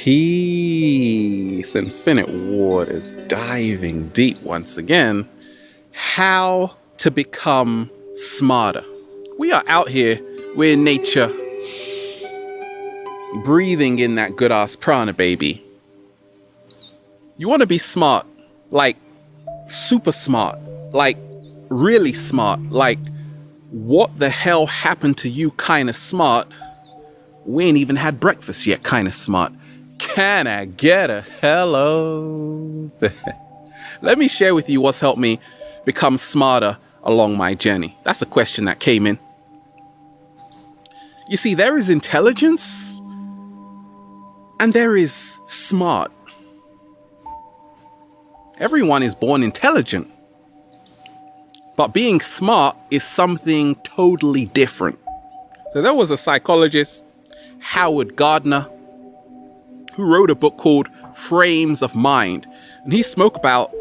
Peace, infinite waters, diving deep once again. How to become smarter. We are out here, we're in nature, breathing in that good ass prana, baby. You want to be smart, like super smart, like really smart, like what the hell happened to you kind of smart. We ain't even had breakfast yet kind of smart. Can I get a hello? Let me share with you what's helped me become smarter along my journey. That's a question that came in. You see, there is intelligence and there is smart. Everyone is born intelligent, but being smart is something totally different. So there was a psychologist, Howard Gardner, who wrote a book called Frames of Mind. And he spoke about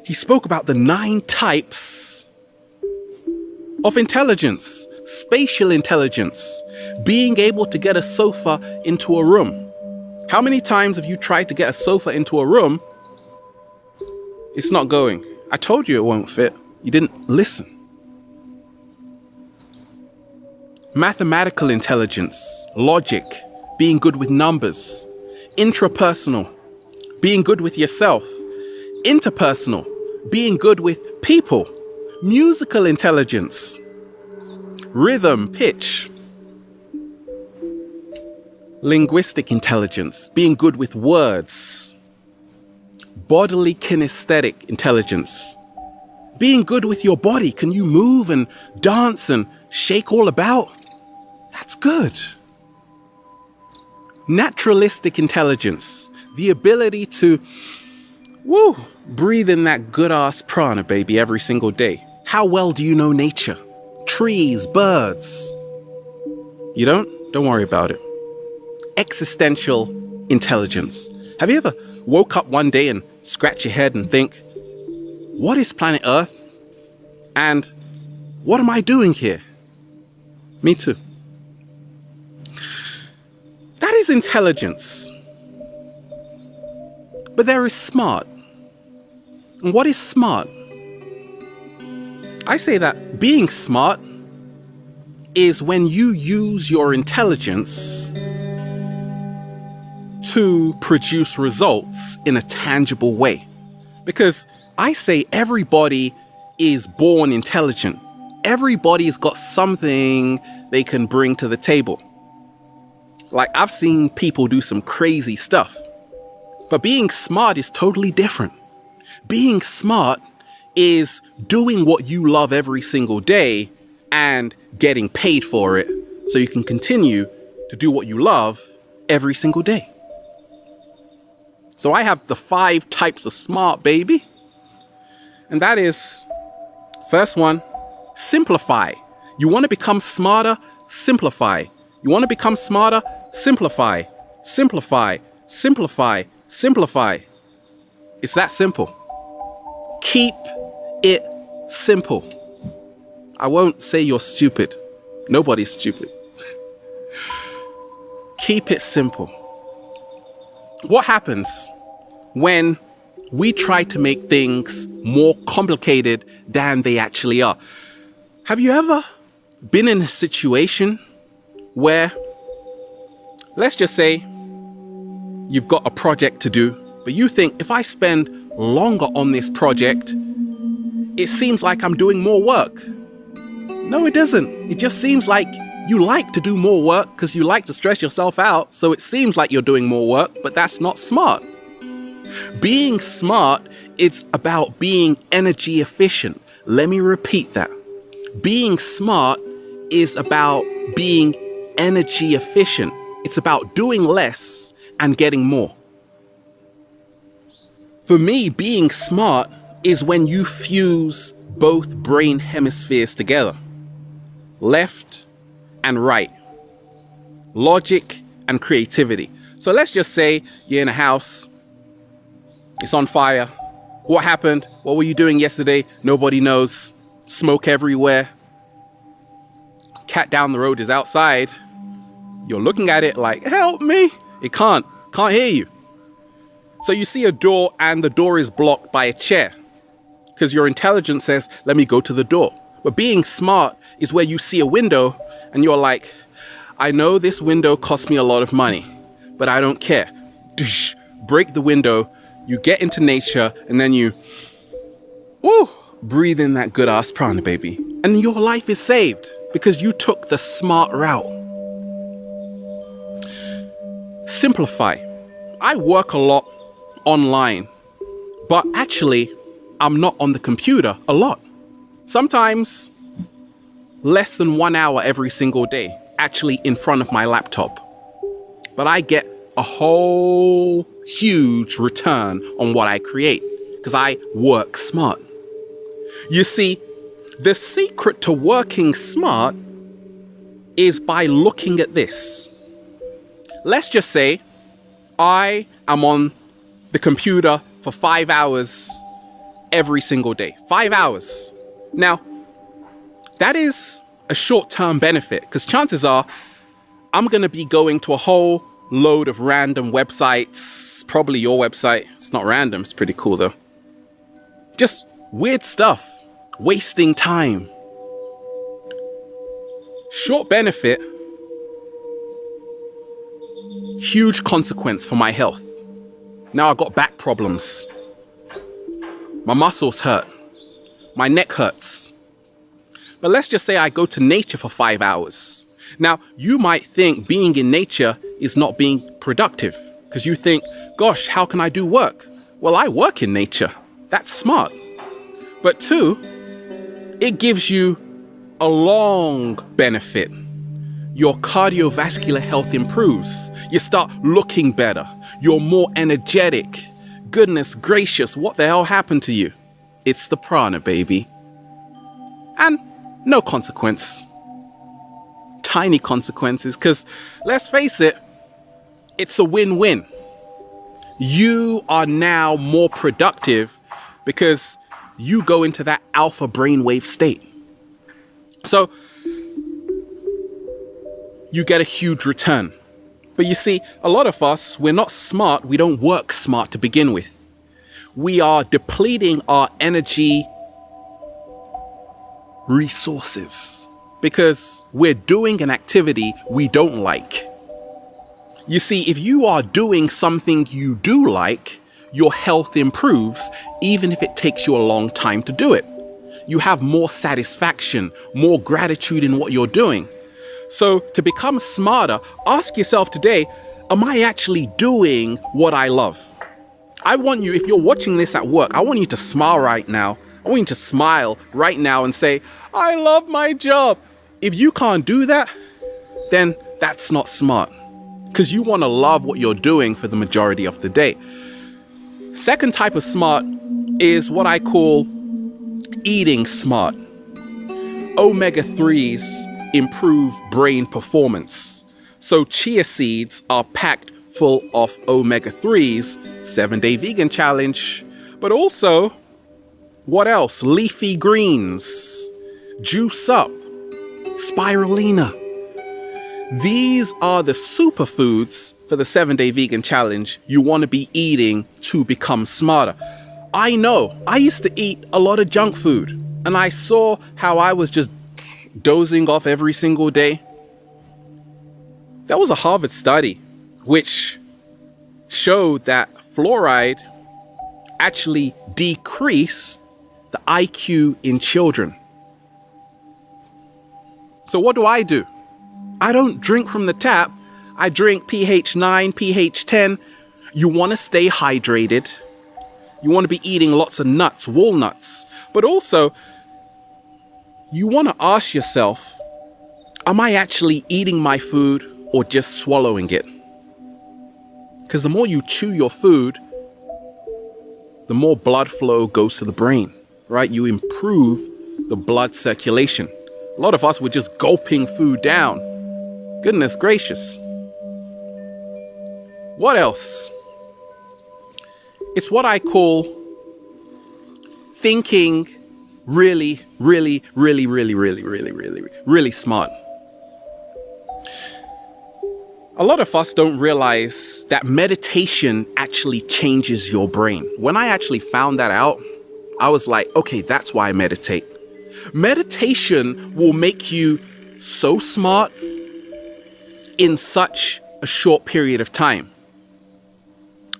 the 9 types of intelligence, spatial intelligence, being able to get a sofa into a room. How many times have you tried to get a sofa into a room? It's not going. I told you it won't fit. You didn't listen. Mathematical intelligence, logic, being good with numbers, intrapersonal, being good with yourself, interpersonal, being good with people, musical intelligence, rhythm, pitch, linguistic intelligence, being good with words, bodily kinesthetic intelligence, being good with your body. Can you move and dance and shake all about? That's good. Naturalistic intelligence, the ability to breathe in that good ass prana, baby, every single day. How well do you know nature? Trees, birds. You don't? Don't worry about it. Existential intelligence. Have you ever woke up one day and scratch your head and think, what is planet Earth? And what am I doing here? Me too. That is intelligence. But there is smart. And what is smart? I say that being smart is when you use your intelligence to produce results in a tangible way. Because I say everybody is born intelligent. Everybody's got something they can bring to the table. Like, I've seen people do some crazy stuff. But being smart is totally different. Being smart is doing what you love every single day and getting paid for it so you can continue to do what you love every single day. So I have the 5 types of smart, baby. And that is, first one, simplify. You want to become smarter? Simplify. You want to become smarter? Simplify. Simplify. Simplify. Simplify. It's that simple. Keep it simple. I won't say you're stupid. Nobody's stupid. Keep it simple. What happens when we try to make things more complicated than they actually are? Have you ever been in a situation where, let's just say, you've got a project to do, but you think, if I spend longer on this project, it seems like I'm doing more work. No, it doesn't. It just seems like you like to do more work because you like to stress yourself out, so it seems like you're doing more work, but that's not smart. Being smart, it's about being energy efficient. Let me repeat that. Being smart is about being energy efficient. It's about doing less and getting more. For me, being smart is when you fuse both brain hemispheres together. Left and right. Logic and creativity. So let's just say you're in a house. It's on fire. What happened? What were you doing yesterday? Nobody knows. Smoke everywhere. Cat down the road is outside. You're looking at it like, help me. It can't. Can't hear you. So you see a door and the door is blocked by a chair because your intelligence says, let me go to the door. But being smart is where you see a window and you're like, I know this window cost me a lot of money, but I don't care. Break the window, you get into nature, and then you breathe in that good ass prana, baby. And your life is saved because you took the smart route. Simplify. I work a lot online, but actually I'm not on the computer a lot. Sometimes less than 1 hour every single day, actually in front of my laptop. But I get a whole huge return on what I create because I work smart. You see, the secret to working smart is by looking at this. Let's just say I am on the computer for 5 hours every single day. 5 hours. Now, that is a short-term benefit because chances are I'm going to be going to a whole load of random websites, probably your website. It's not random, it's pretty cool though. Just weird stuff, wasting time. Short benefit, huge consequence for my health. Now I've got back problems. My muscles hurt. My neck hurts. But let's just say I go to nature for 5 hours. Now, you might think being in nature is not being productive because you think, gosh, how can I do work? Well, I work in nature. That's smart. But 2, it gives you a long benefit. Your cardiovascular health improves. You start looking better. You're more energetic. Goodness gracious, what the hell happened to you? It's the prana, baby. And no consequence. Tiny consequences, because let's face it, it's a win-win. You are now more productive because you go into that alpha brainwave state. So you get a huge return. But you see, a lot of us, we're not smart. We don't work smart to begin with. We are depleting our energy resources because we're doing an activity we don't like. You see, if you are doing something you do like, your health improves, even if it takes you a long time to do it. You have more satisfaction, more gratitude in what you're doing. So to become smarter, ask yourself today, am I actually doing what I love? I want you, if you're watching this at work, I want you to smile right now. I want you to smile right now and say, I love my job. If you can't do that, then that's not smart because you want to love what you're doing for the majority of the day. Second type of smart is what I call eating smart. Omega-3s improve brain performance. So chia seeds are packed full of omega-3s, 7-day vegan challenge, but also, what else? Leafy greens, juice up, spirulina. These are the superfoods for the 7-day vegan challenge you want to be eating to become smarter. I know, I used to eat a lot of junk food and I saw how I was just dozing off every single day. There was a Harvard study which showed that fluoride actually decreased the IQ in children. So what do? I don't drink from the tap. I drink pH 9, pH 10. You want to stay hydrated. You want to be eating lots of nuts, walnuts. But also, you want to ask yourself, am I actually eating my food or just swallowing it? Because the more you chew your food, the more blood flow goes to the brain, right? You improve the blood circulation. A lot of us were just gulping food down. Goodness gracious. What else? It's what I call thinking really smart. A lot of us don't realize that meditation actually changes your brain. When I actually found that out, I was like, okay, that's why I meditate. Meditation will make you so smart in such a short period of time.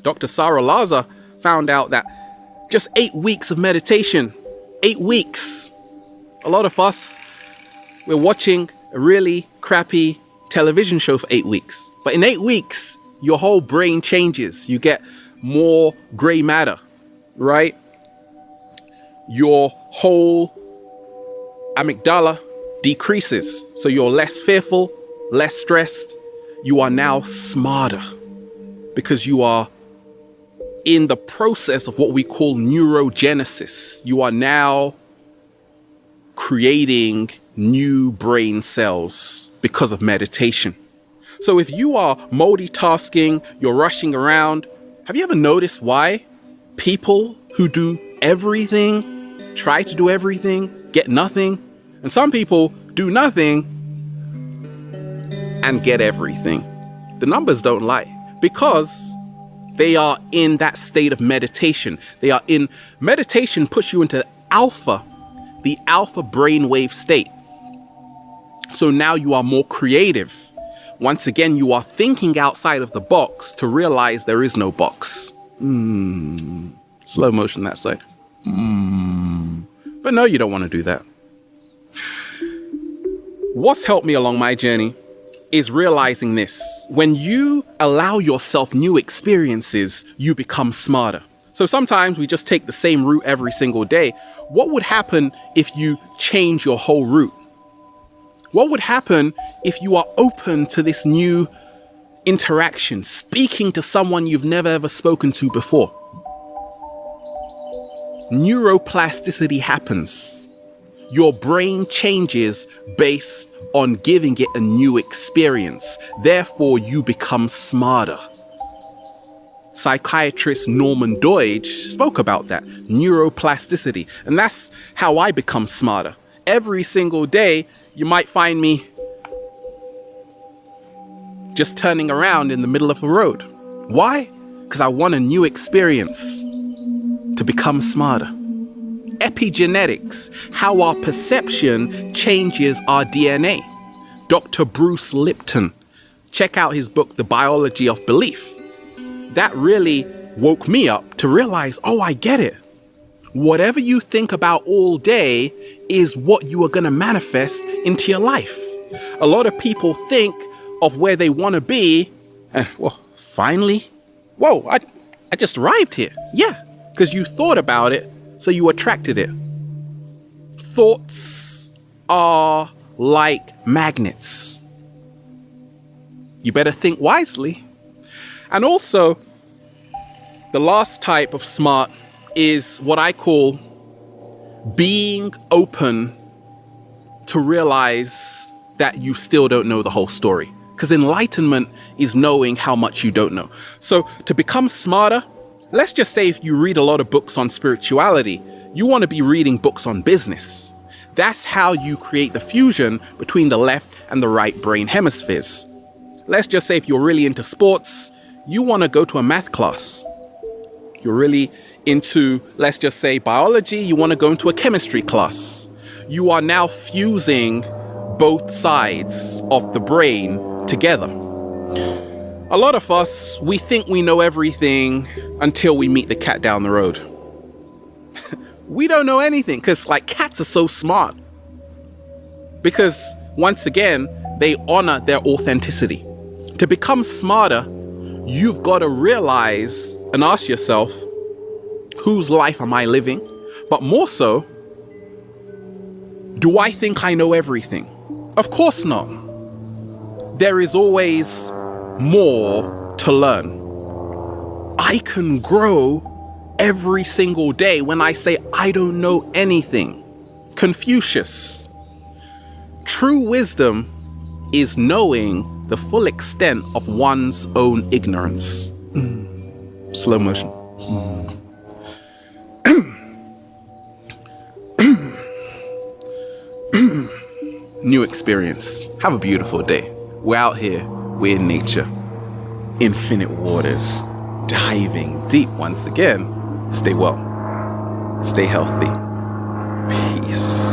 Dr. Sarah Laza found out that just 8 weeks of meditation, 8 weeks. A lot of us, we're watching a really crappy television show for 8 weeks. But in 8 weeks, your whole brain changes. You get more gray matter, right? Your whole amygdala decreases. So you're less fearful, less stressed. You are now smarter because you are in the process of what we call neurogenesis. You are now creating new brain cells because of meditation. So if you are multitasking, you're rushing around, have you ever noticed why people who do everything, try to do everything, get nothing? And some people do nothing and get everything. The numbers don't lie because they are in that state of meditation. Meditation puts you into the alpha brainwave state. So now you are more creative. Once again, you are thinking outside of the box to realize there is no box. Slow motion that side. But no, you don't want to do that. What's helped me along my journey is realizing this. When you allow yourself new experiences, you become smarter. So sometimes we just take the same route every single day. What would happen if you change your whole route? What would happen if you are open to this new interaction, speaking to someone you've never ever spoken to before? Neuroplasticity happens. Your brain changes based on giving it a new experience. Therefore, you become smarter. Psychiatrist Norman Doidge spoke about that, neuroplasticity. And that's how I become smarter. Every single day, you might find me just turning around in the middle of a road. Why? Because I want a new experience to become smarter. Epigenetics, how our perception changes our DNA. Dr. Bruce Lipton, check out his book, The Biology of Belief. That really woke me up to realize, oh, I get it. Whatever you think about all day is what you are going to manifest into your life. A lot of people think of where they want to be and, well, finally, whoa, I just arrived here. Yeah, because you thought about it, so you attracted it. Thoughts are like magnets. You better think wisely. And also, the last type of smart is what I call being open to realize that you still don't know the whole story. Because enlightenment is knowing how much you don't know. So to become smarter, let's just say if you read a lot of books on spirituality, you want to be reading books on business. That's how you create the fusion between the left and the right brain hemispheres. Let's just say if you're really into sports, you want to go to a math class. You're really into, let's just say, biology, you want to go into a chemistry class. You are now fusing both sides of the brain together. A lot of us, we think we know everything until we meet the cat down the road. We don't know anything because, like, cats are so smart. Because, once again, they honor their authenticity. To become smarter, you've got to realize and ask yourself, whose life am I living? But more so, do I think I know everything? Of course not. There is always more to learn. I can grow every single day when I say I don't know anything. Confucius. True wisdom is knowing the full extent of one's own ignorance. Slow motion. New experience. Have a beautiful day. We're out here We're in nature, infinite waters, diving deep once again. Stay well, stay healthy. Peace.